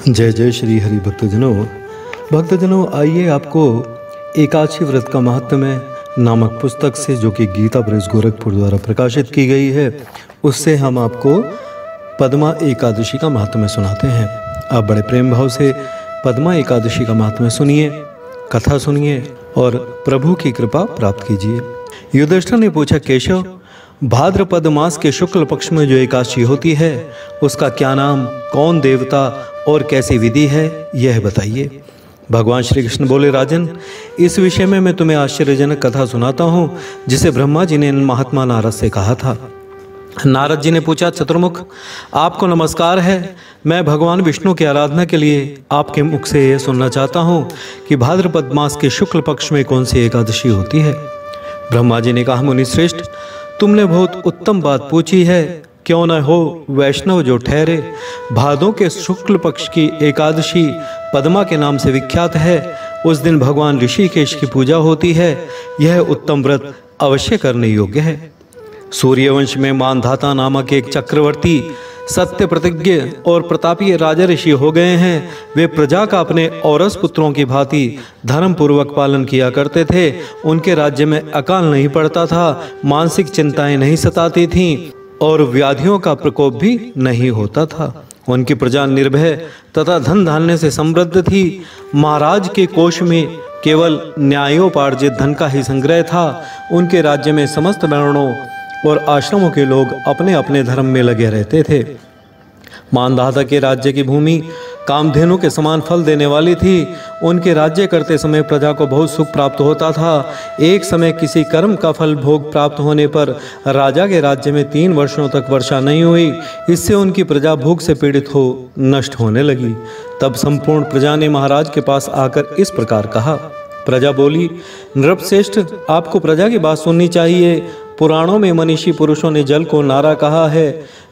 जय जय श्री हरि भक्तजनों आइए आपको एकादशी व्रत का महात्म्य नामक पुस्तक से, जो कि गीता प्रेस गोरखपुर द्वारा प्रकाशित की गई है, उससे हम आपको पद्मा एकादशी का महात्म्य सुनाते हैं। आप बड़े प्रेम भाव से पद्मा एकादशी का महात्म्य सुनिए, कथा सुनिए और प्रभु की कृपा प्राप्त कीजिए। युधिष्ठिर ने पूछा, केशव, भाद्रपद मास के शुक्ल पक्ष में जो एकादशी होती है उसका क्या नाम, कौन देवता और कैसी विधि है, यह बताइए। भगवान श्री कृष्ण बोले, राजन, इस विषय में मैं तुम्हें आश्चर्यजनक कथा सुनाता हूँ जिसे ब्रह्मा जी ने महात्मा नारद से कहा था। नारद जी ने पूछा, चतुर्मुख, आपको नमस्कार है। मैं भगवान विष्णु की आराधना के लिए आपके मुख से यह सुनना चाहता हूँ कि भाद्रपद मास के शुक्ल पक्ष में कौन सी एकादशी होती है। ब्रह्मा जी ने कहा, मुनि श्रेष्ठ, तुमने बहुत उत्तम बात पूछी है। क्यों न हो वैष्णव जो ठहरे। भादों के शुक्ल पक्ष की एकादशी पद्मा के नाम से विख्यात है। उस दिन भगवान ऋषिकेश की पूजा होती है। यह उत्तम व्रत अवश्य करने योग्य है। सूर्यवंश में मानधाता नामक एक चक्रवर्ती सत्य प्रतिज्ञ और प्रतापी राजा ऋषि हो गए हैं। वे प्रजा का अपने औरस पुत्रों की भांति धर्म पूर्वक पालन किया करते थे। उनके राज्य में अकाल नहीं पड़ता था, मानसिक चिंताएं नहीं सताती थीं और व्याधियों का प्रकोप भी नहीं होता था। उनकी प्रजा निर्भय तथा धन धान्य से समृद्ध थी। महाराज के कोष में केवल न्यायोपार्जित धन का ही संग्रह था। उनके राज्य में समस्त वर्णों और आश्रमों के लोग अपने अपने धर्म में लगे रहते थे। मानधाता के राज्य की भूमि कामधेनु के समान फल देने वाली थी। उनके राज्य करते समय प्रजा को बहुत सुख प्राप्त होता था। एक समय किसी कर्म का फल भोग प्राप्त होने पर राजा के राज्य में 3 वर्षों तक वर्षा नहीं हुई। इससे उनकी प्रजा भूख से पीड़ित हो नष्ट होने लगी। तब संपूर्ण प्रजा ने महाराज के पास आकर इस प्रकार कहा। प्रजा बोली, नृपश्रेष्ठ, आपको प्रजा की बात सुननी चाहिए। पुराणों में मनीषी पुरुषों ने जल को नारा कहा है।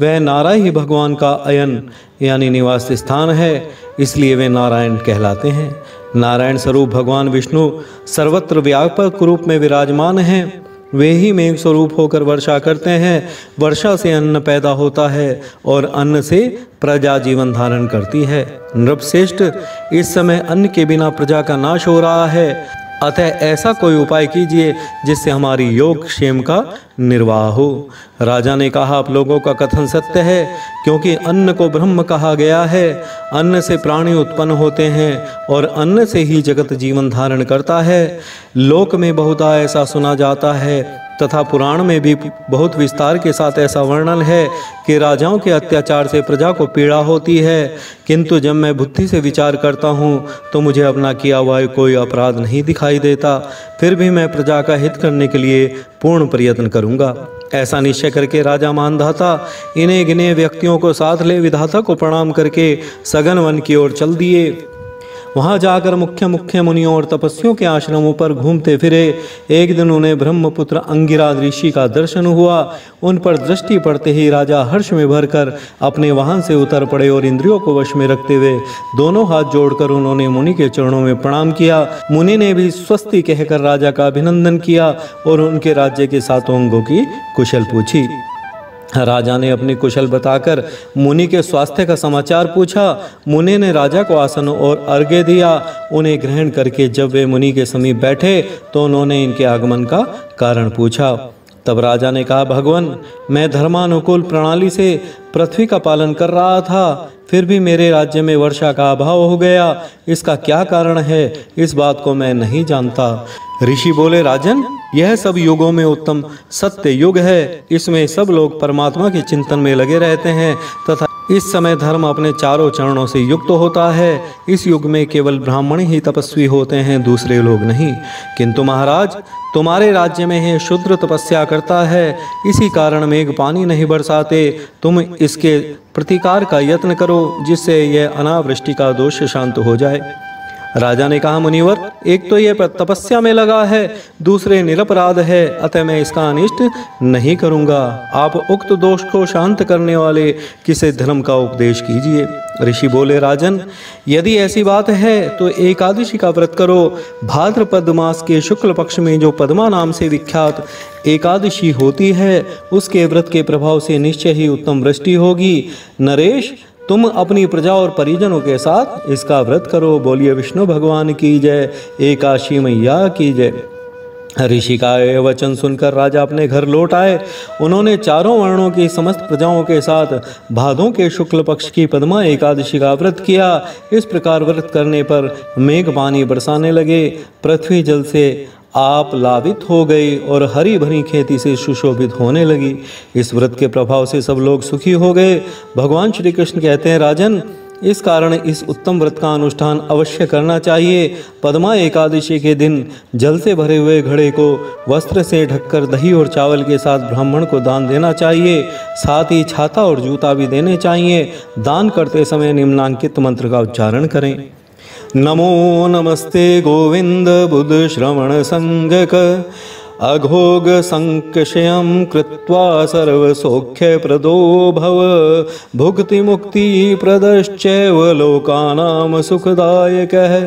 वह नारा ही भगवान का अयन यानी निवास स्थान है, इसलिए वे नारायण कहलाते हैं। नारायण स्वरूप भगवान विष्णु सर्वत्र व्यापक रूप में विराजमान हैं। वे ही मेघ स्वरूप होकर वर्षा करते हैं। वर्षा से अन्न पैदा होता है और अन्न से प्रजा जीवन धारण करती है। नृपश्रेष्ठ, इस समय अन्न के बिना प्रजा का नाश हो रहा है। अतः ऐसा कोई उपाय कीजिए जिससे हमारी योग क्षेम का निर्वाह हो। राजा ने कहा, आप लोगों का कथन सत्य है, क्योंकि अन्न को ब्रह्म कहा गया है। अन्न से प्राणी उत्पन्न होते हैं और अन्न से ही जगत जीवन धारण करता है। लोक में बहुधा ऐसा सुना जाता है तथा पुराण में भी बहुत विस्तार के साथ ऐसा वर्णन है कि राजाओं के अत्याचार से प्रजा को पीड़ा होती है। किंतु जब मैं बुद्धि से विचार करता हूँ तो मुझे अपना किया हुआ कोई अपराध नहीं दिखाई देता। फिर भी मैं प्रजा का हित करने के लिए पूर्ण प्रयत्न करूँगा। ऐसा निश्चय करके राजा मानधाता इन्हें गिने व्यक्तियों को साथ ले विधाता को प्रणाम करके सघन वन की ओर चल दिए। वहाँ जाकर मुख्य मुनियों और तपस्वियों के आश्रमों पर घूमते फिरे। एक दिन उन्हें ब्रह्मपुत्र अंगिराज ऋषि का दर्शन हुआ। उन पर दृष्टि पड़ते ही राजा हर्ष में भरकर अपने वाहन से उतर पड़े और इंद्रियों को वश में रखते हुए दोनों हाथ जोड़कर उन्होंने मुनि के चरणों में प्रणाम किया। मुनि ने भी स्वस्ति कहकर राजा का अभिनंदन किया और उनके राज्य के 7 अंगों की कुशल पूछी। राजा ने अपनी कुशल बताकर मुनि के स्वास्थ्य का समाचार पूछा। मुनि ने राजा को आसन और अर्घ्य दिया। उन्हें ग्रहण करके जब वे मुनि के समीप बैठे तो उन्होंने इनके आगमन का कारण पूछा। तब राजा ने कहा, भगवान, मैं धर्मानुकूल प्रणाली से पृथ्वी का पालन कर रहा था, फिर भी मेरे राज्य में वर्षा का अभाव हो गया। इसका क्या कारण है, इस बात को मैं नहीं जानता। ऋषि बोले, राजन, यह सब युगों में उत्तम सत्य युग है। इसमें सब लोग परमात्मा के चिंतन में लगे रहते हैं तथा इस समय धर्म अपने चारों चरणों से युक्त होता है। इस युग में केवल ब्राह्मण ही तपस्वी होते हैं, दूसरे लोग नहीं। किंतु महाराज, तुम्हारे राज्य में है शूद्र तपस्या करता है, इसी कारण मेघ पानी नहीं बरसाते। तुम इसके प्रतिकार का यत्न करो जिससे यह अनावृष्टि का दोष शांत हो जाए। राजा ने कहा, मुनिवर, एक तो यह तपस्या में लगा है, दूसरे निरपराध है, अतः मैं इसका अनिष्ट नहीं करूंगा। आप उक्त दोष को शांत करने वाले किसी धर्म का उपदेश कीजिए। ऋषि बोले, राजन, यदि ऐसी बात है तो एकादशी का व्रत करो। भाद्रपद मास के शुक्ल पक्ष में जो पद्मा नाम से विख्यात एकादशी होती है, उसके व्रत के प्रभाव से निश्चय ही उत्तम वृष्टि होगी। नरेश, तुम अपनी प्रजा और परिजनों के साथ इसका व्रत करो। बोलिए विष्णु भगवान की जय, एकादशी मैया की जय। ऋषि का यह वचन सुनकर राजा अपने घर लौट आए। उन्होंने चारों वर्णों की समस्त प्रजाओं के साथ भादों के शुक्ल पक्ष की पद्मा एकादशी का व्रत किया। इस प्रकार व्रत करने पर मेघ पानी बरसाने लगे, पृथ्वी जल से आप लावित हो गई और हरी भरी खेती से सुशोभित होने लगी। इस व्रत के प्रभाव से सब लोग सुखी हो गए। भगवान श्री कृष्ण कहते हैं, राजन, इस कारण इस उत्तम व्रत का अनुष्ठान अवश्य करना चाहिए। पद्मा एकादशी के दिन जल से भरे हुए घड़े को वस्त्र से ढककर दही और चावल के साथ ब्राह्मण को दान देना चाहिए। साथ ही छाता और जूता भी देने चाहिए। दान करते समय निम्नांकित मंत्र का उच्चारण करें। नमो नमस्ते गोविंद बुध श्रवण संगक अघोग संकषयं कृत्वा सर्वसौख्य प्रदो भव भुक्ति मुक्ति प्रदश्चैव लोकानां सुखदायकः।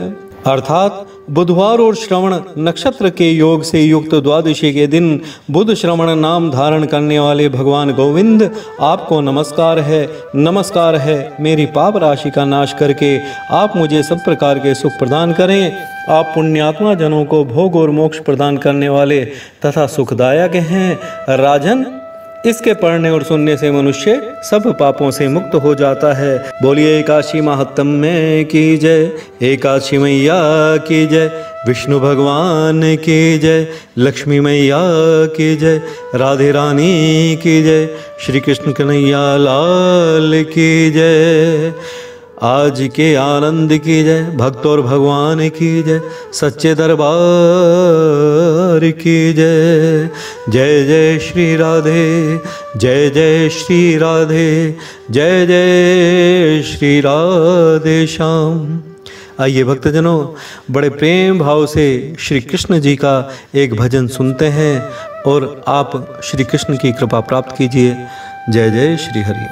अर्थात बुधवार और श्रवण नक्षत्र के योग से युक्त द्वादशी के दिन बुध श्रवण नाम धारण करने वाले भगवान गोविंद आपको नमस्कार है, नमस्कार है। मेरी पाप राशि का नाश करके आप मुझे सब प्रकार के सुख प्रदान करें। आप पुण्यात्मा जनों को भोग और मोक्ष प्रदान करने वाले तथा सुखदायक हैं। राजन, इसके पढ़ने और सुनने से मनुष्य सब पापों से मुक्त हो जाता है। बोलिए एकादशी महात्म्य की जय, एकादशी मैया की जय, विष्णु भगवान की जय, लक्ष्मी मैया की जय, राधे रानी की जय, श्री कृष्ण कन्हैया लाल की जय। आज के आनंद की जय, भक्त और भगवान की जय, सच्चे दरबार की जय। जय जय श्री राधे, जय जय श्री राधे, जय जय श्री राधे श्याम। आइए भक्तजनों, बड़े प्रेम भाव से श्री कृष्ण जी का एक भजन सुनते हैं और आप श्री कृष्ण की कृपा प्राप्त कीजिए। जय जय श्री हरि,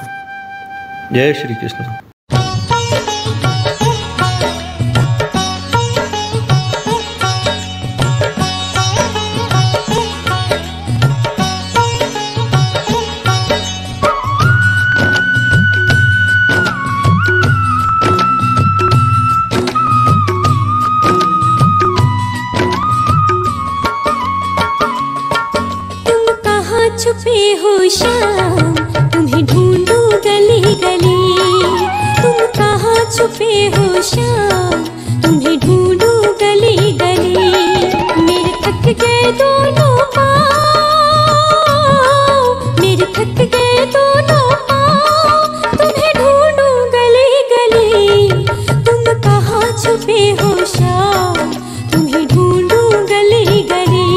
जय श्री कृष्ण। छुपे हो श्याम, तुम्हें ढूंढूं गली गली। तुम कहाँ छुपे हो श्याम, तुम्हें ढूंढूं गली गली। मेरे थक गए दोनों पाँव, मेरे थक गए दोनों पाँव, तुम्हें ढूंढूं गली गली। तुम कहाँ छुपे हो श्याम, तुम्हें ढूंढूं गली गली।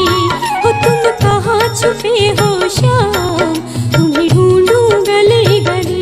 हो तुम कहाँ छुपे हो श्याम, तुम्हें ढूंढूं गली गली।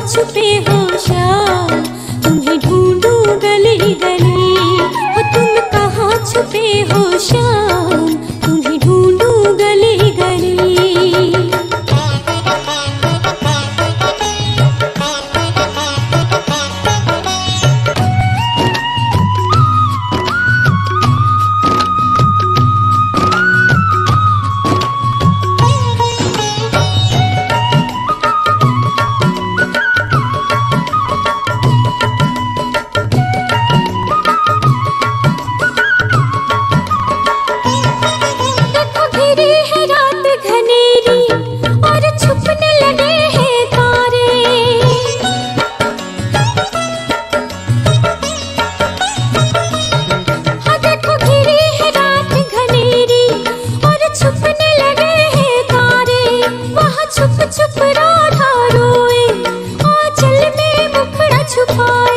छुपे हो श्याम, तुम्हें ढूंढूं गली गली। हो तुम कहाँ छुपे हो श्याम, तुम्हें ढूंढूं गली गली। छुपाए